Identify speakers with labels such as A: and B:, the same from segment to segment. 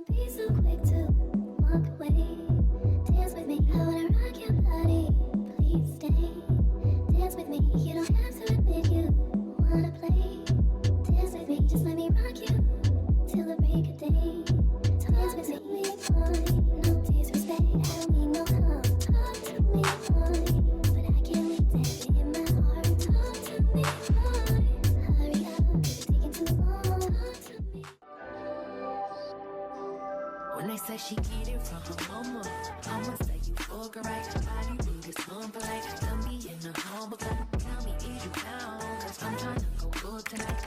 A: Don't be so quick to walk away. Dance with me, I wanna rock your body. Please stay. Dance with me, you don't have to admit you wanna play. Dance with me, just let me rock you till the break of day. Dance with me, fine. No disrespect, I don't mean no harm. Talk to me, fine. But I can't wait to have it in my heart. Talk to me, fine. Hurry up, it's taking too long. Talk to me.
B: When they say she get it from her mama, I'ma say you fuck her right. Body rude is unpolite. Tell me in the humble type. Tell me is you down? Cause I'm trying to go up tonight.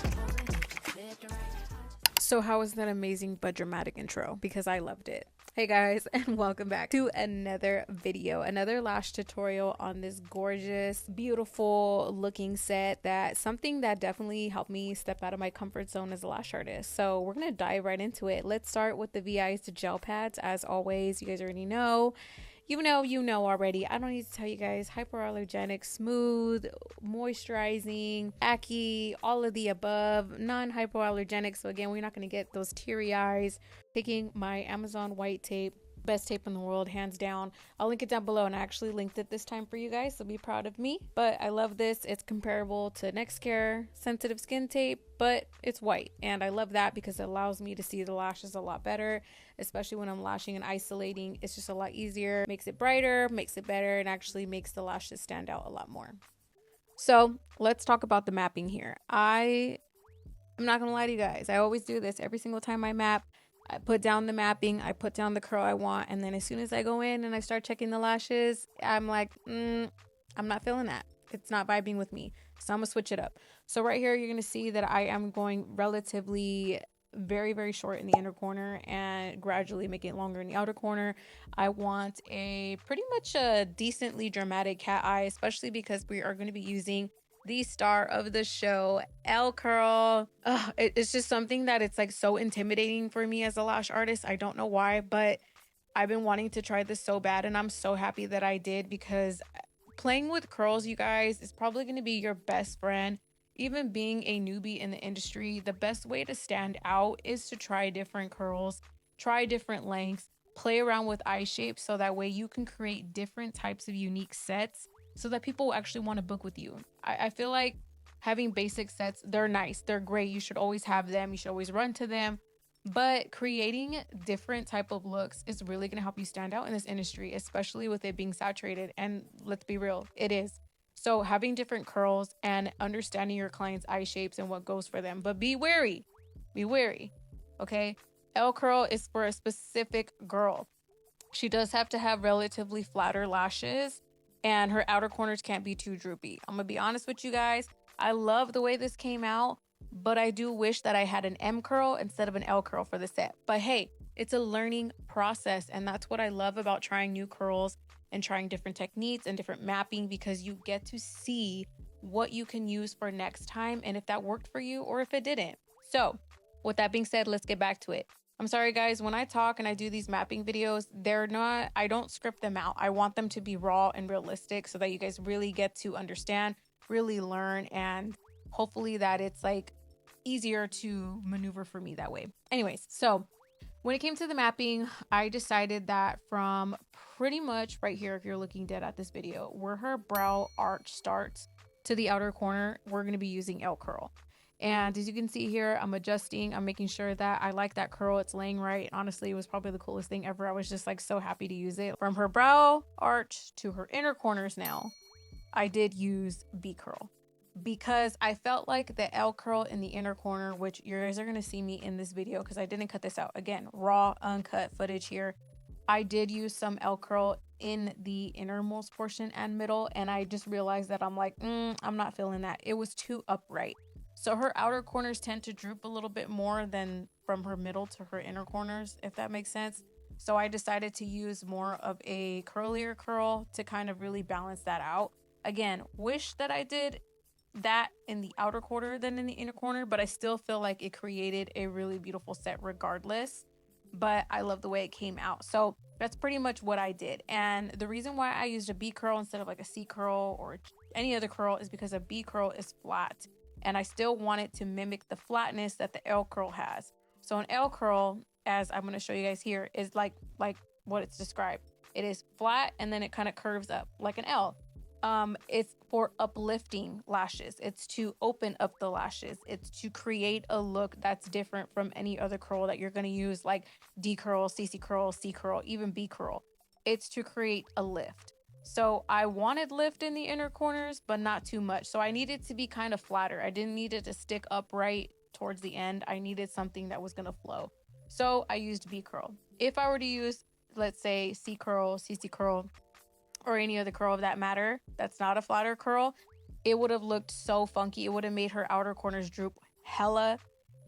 C: So how was that amazing but dramatic intro? Because I loved it. Hey guys, and welcome back to another video, another lash tutorial on this gorgeous, beautiful looking set. That's something that definitely helped me step out of my comfort zone as a lash artist. So we're gonna dive right into it. Let's start with the Veyes gel pads. As always, you guys already know. You know already. I don't need to tell you guys. Hypoallergenic, smooth, moisturizing, tacky, all of the above, non-hypoallergenic. So again, we're not going to get those teary eyes. Taking my Amazon white tape, best tape in the world, hands down. I'll link it down below, and I actually linked it this time for you guys, so be proud of me. But I love this. It's comparable to NextCare sensitive skin tape, but it's white, and I love that because it allows me to see the lashes a lot better, especially when I'm lashing and isolating. It's just a lot easier, makes it brighter, makes it better, and actually makes the lashes stand out a lot more. So let's talk about the mapping here. I'm not gonna lie to you guys, I always do this every single time I map. I put down the mapping, I put down the curl I want, and then as soon as I go in and I start checking the lashes, I'm like, I'm not feeling that. It's not vibing with me. So I'm gonna switch it up. So right here, you're gonna see that I am going relatively very, very short in the inner corner and gradually making it longer in the outer corner. I want a pretty much a decently dramatic cat eye, especially because we are going to be using the star of the show, L Curl. It's just something that it's like so intimidating for me as a lash artist. I don't know why, but I've been wanting to try this so bad, and I'm so happy that I did, because playing with curls, you guys, is probably going to be your best friend. Even being a newbie in the industry, the best way to stand out is to try different curls, try different lengths, play around with eye shapes, so that way you can create different types of unique sets so that people actually want to book with you. I feel like having basic sets, they're nice, they're great, you should always have them, you should always run to them, but creating different type of looks is really going to help you stand out in this industry, especially with it being saturated. And let's be real, it is. So having different curls and understanding your client's eye shapes and what goes for them, but be wary, okay? L curl is for a specific girl. She does have to have relatively flatter lashes, and her outer corners can't be too droopy. I'm gonna be honest with you guys, I love the way this came out, but I do wish that I had an M curl instead of an L curl for the set. But hey, it's a learning process, and that's what I love about trying new curls and trying different techniques and different mapping, because you get to see what you can use for next time and if that worked for you or if it didn't. So with that being said, let's get back to it. I'm sorry guys, when I talk and I do these mapping videos, I don't script them out. I want them to be raw and realistic so that you guys really get to understand, really learn, and hopefully that it's like easier to maneuver for me that way. Anyways, so when it came to the mapping, I decided that from pretty much right here, if you're looking dead at this video, where her brow arch starts to the outer corner, we're going to be using L curl. And as you can see here, I'm adjusting, I'm making sure that I like that curl, it's laying right. Honestly, it was probably the coolest thing ever. I was just like so happy to use it. From her brow arch to her inner corners now, I did use V curl, because I felt like the L curl in the inner corner, which you guys are going to see me in this video because I didn't cut this out. Again, raw, uncut footage here. I did use some L curl in the innermost portion and middle, and I just realized that I'm like, I'm not feeling that. It was too upright. So her outer corners tend to droop a little bit more than from her middle to her inner corners, if that makes sense. So I decided to use more of a curlier curl to kind of really balance that out. Again, wish that I did that in the outer corner than in the inner corner, but I still feel like it created a really beautiful set regardless. But I love the way it came out. So that's pretty much what I did. And the reason why I used a B curl instead of like a C curl or any other curl is because a B curl is flat, and I still want it to mimic the flatness that the L curl has. So an L curl, as I'm going to show you guys here, is like what it's described. It is flat and then it kind of curves up like an L. It's for uplifting lashes. It's to open up the lashes. It's to create a look that's different from any other curl that you're going to use, like D curl, CC curl, C curl, even B curl. It's to create a lift. So I wanted lift in the inner corners, but not too much. So I needed to be kind of flatter. I didn't need it to stick upright towards the end. I needed something that was going to flow. So I used B curl. If I were to use, let's say, C curl, CC curl, or any other curl of that matter, that's not a flatter curl, it would have looked so funky. It would have made her outer corners droop hella,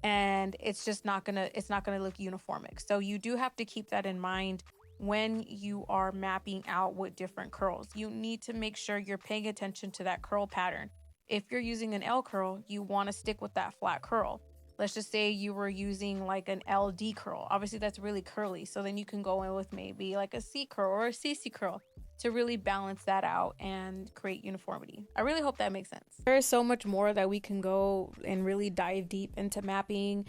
C: and it's just not gonna look uniformic. So you do have to keep that in mind when you are mapping out with different curls. You need to make sure you're paying attention to that curl pattern. If you're using an L curl, you want to stick with that flat curl. Let's just say you were using like an LD curl. Obviously that's really curly, so then you can go in with maybe like a C curl or a CC curl to really balance that out and create uniformity. I really hope that makes sense. There is so much more that we can go and really dive deep into mapping.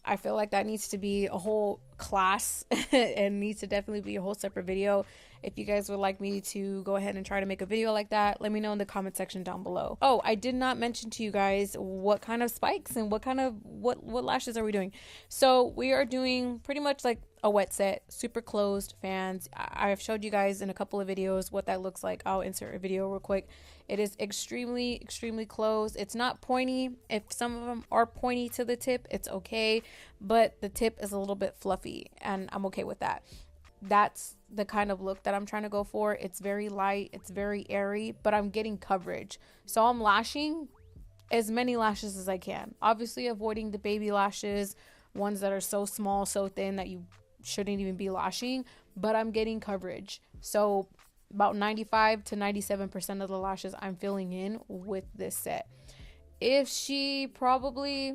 C: I feel like that needs to be a whole class and needs to definitely be a whole separate video. If you guys would like me to go ahead and try to make a video like that, let me know in the comment section down below. Oh, I did not mention to you guys what kind of spikes and what lashes are we doing. So we are doing pretty much like a wet set, super closed fans. I've showed you guys in a couple of videos what that looks like. I'll insert a video real quick. It is extremely closed. It's not pointy. If some of them are pointy to the tip, it's okay, but the tip is a little bit fluffy and I'm okay with that. That's the kind of look that I'm trying to go for. It's very light, it's very airy, but I'm getting coverage. So I'm lashing as many lashes as I can. Obviously avoiding the baby lashes, ones that are so small, so thin that you shouldn't even be lashing, but I'm getting coverage. So about 95 to 97% of the lashes I'm filling in with this set. If she probably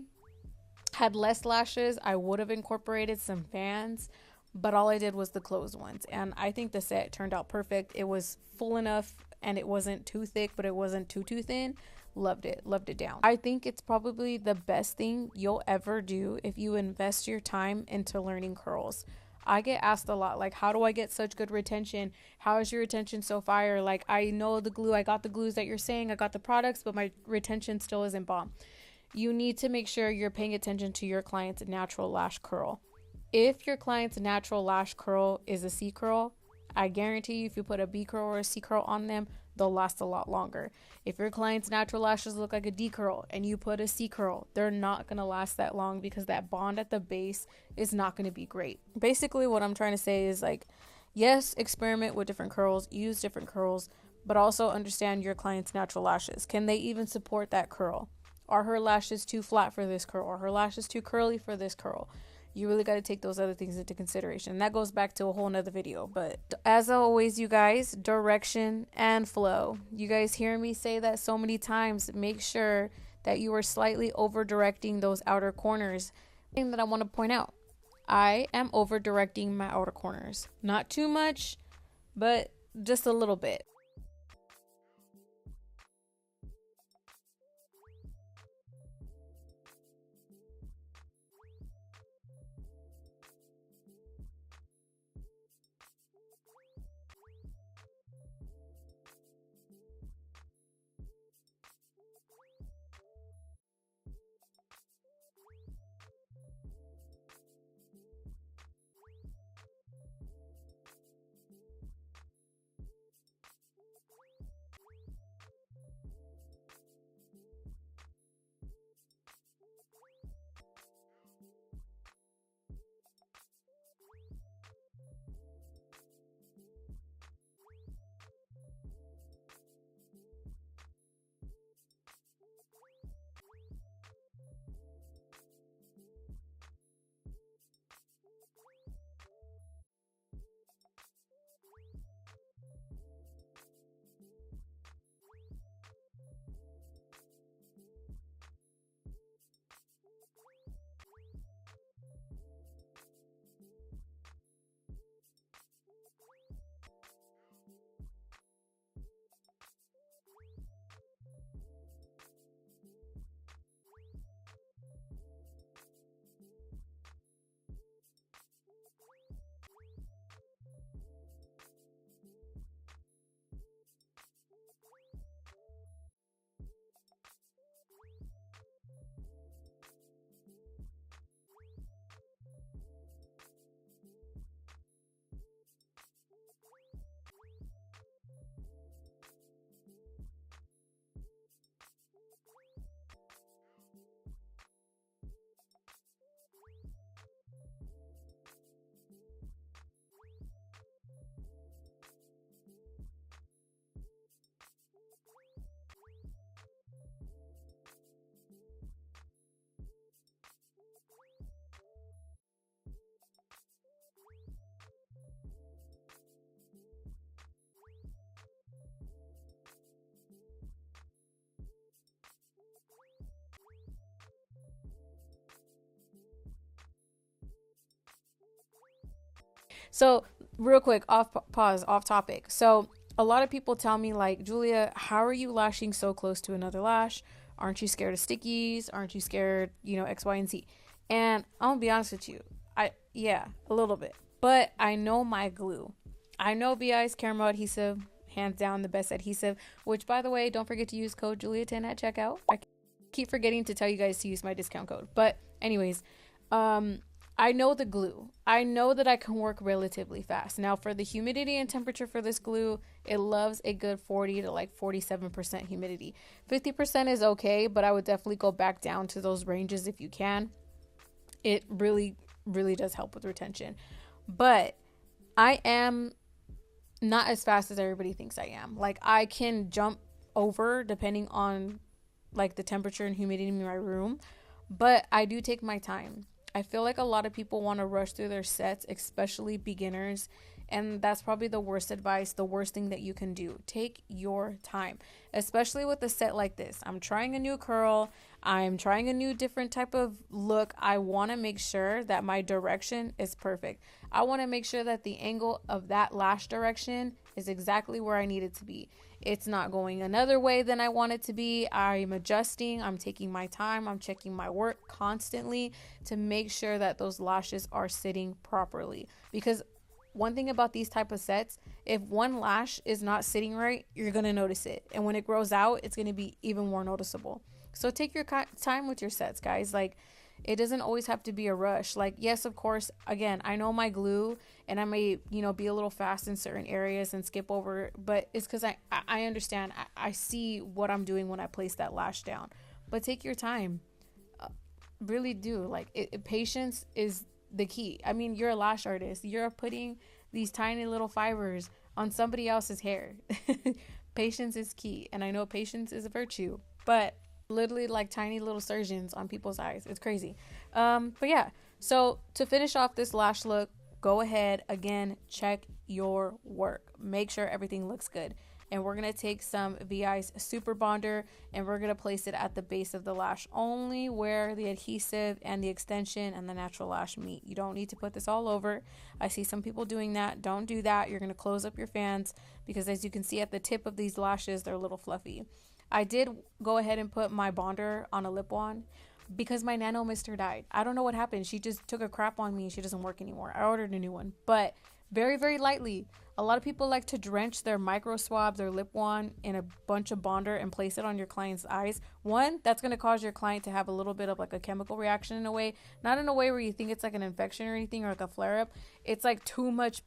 C: had less lashes, I would have incorporated some fans, but all I did was the closed ones, and I think the set turned out perfect. It was full enough and it wasn't too thick, but it wasn't too thin. Loved it down. I think it's probably the best thing you'll ever do if you invest your time into learning curls. I get asked a lot, like, how do I get such good retention? How is your retention so fire? Like, I know the glue, I got the glues that you're saying, I got the products, but my retention still isn't bomb. You need to make sure you're paying attention to your client's natural lash curl. If your client's natural lash curl is a C curl, I guarantee you if you put a B curl or a C curl on them, they'll last a lot longer. If your client's natural lashes look like a D curl and you put a C curl, they're not going to last that long because that bond at the base is not going to be great. Basically what I'm trying to say is, like, yes, experiment with different curls, use different curls, but also understand your client's natural lashes. Can they even support that curl? Are her lashes too flat for this curl? Are her lashes too curly for this curl? You really got to take those other things into consideration. And that goes back to a whole nother video. But as always, you guys, direction and flow. You guys hear me say that so many times. Make sure that you are slightly over directing those outer corners. Thing that I want to point out, I am over directing my outer corners. Not too much, but just a little bit. So real quick, off topic. So a lot of people tell me like, Julia, how are you lashing so close to another lash? Aren't you scared of stickies? Aren't you scared, X, Y, and Z? And I'm gonna be honest with you. Yeah, a little bit. But I know my glue. I know Veyes Caramel Adhesive, hands down the best adhesive, which by the way, don't forget to use code Julia10 at checkout. I keep forgetting to tell you guys to use my discount code. But anyways, I know the glue. I know that I can work relatively fast. Now for the humidity and temperature for this glue, it loves a good 40 to like 47% humidity. 50% is okay, but I would definitely go back down to those ranges if you can. It really, really does help with retention. But I am not as fast as everybody thinks I am. Like I can jump over depending on like the temperature and humidity in my room, but I do take my time. I feel like a lot of people want to rush through their sets, especially beginners, and that's probably the worst advice, the worst thing that you can do. Take your time, especially with a set like this. I'm trying a new curl. I'm trying a new different type of look. I want to make sure that my direction is perfect. I want to make sure that the angle of that lash direction is exactly where I need it to be. It's not going another way than I want it to be. I'm adjusting. I'm taking my time. I'm checking my work constantly to make sure that those lashes are sitting properly. Because one thing about these type of sets, if one lash is not sitting right, you're going to notice it. And when it grows out, it's going to be even more noticeable. So take your time with your sets, guys. Like, it doesn't always have to be a rush. Like, yes, of course, again, I know my glue and I may, be a little fast in certain areas and skip over, but it's because I understand. I see what I'm doing when I place that lash down. But take your time. Really do. Like, patience is the key. I mean, you're a lash artist. You're putting these tiny little fibers on somebody else's hair. Patience is key. And I know patience is a virtue, but literally like tiny little surgeons on people's eyes. It's crazy. But yeah, so to finish off this lash look, go ahead again, check your work, make sure everything looks good. And we're going to take some Veyes Super Bonder and we're going to place it at the base of the lash, only where the adhesive and the extension and the natural lash meet. You don't need to put this all over. I see some people doing that. Don't do that. You're going to close up your fans because as you can see at the tip of these lashes, they're a little fluffy. I did go ahead and put my bonder on a lip wand because my Nano Mister died. I don't know what happened. She just took a crap on me and she doesn't work anymore. I ordered a new one, but very, very lightly. A lot of people like to drench their micro swab, their lip wand in a bunch of bonder and place it on your client's eyes. One, that's going to cause your client to have a little bit of like a chemical reaction in a way, not in a way where you think it's like an infection or anything or like a flare up. It's like too much.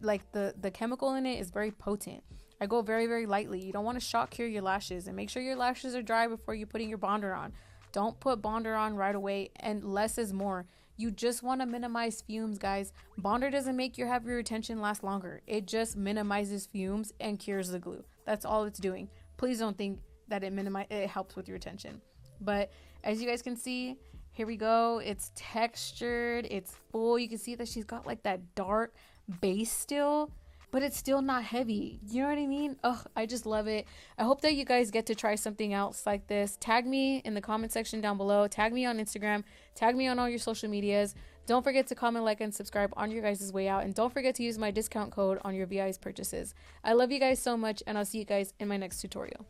C: Like the chemical in it is very potent. I go very, very lightly. You don't want to shock cure your lashes and make sure your lashes are dry before you're putting your bonder on. Don't put bonder on right away, and less is more. You just want to minimize fumes, guys. Bonder doesn't make your heavy retention last longer. It just minimizes fumes and cures the glue. That's all it's doing. Please don't think that it helps with your retention. But as you guys can see, here we go. It's textured. It's full. You can see that she's got like that dark base still, but it's still not heavy. You know what I mean? Oh, I just love it. I hope that you guys get to try something else like this. Tag me in the comment section down below. Tag me on Instagram. Tag me on all your social medias. Don't forget to comment, like, and subscribe on your guys' way out. And don't forget to use my discount code on your Veyes purchases. I love you guys so much, and I'll see you guys in my next tutorial.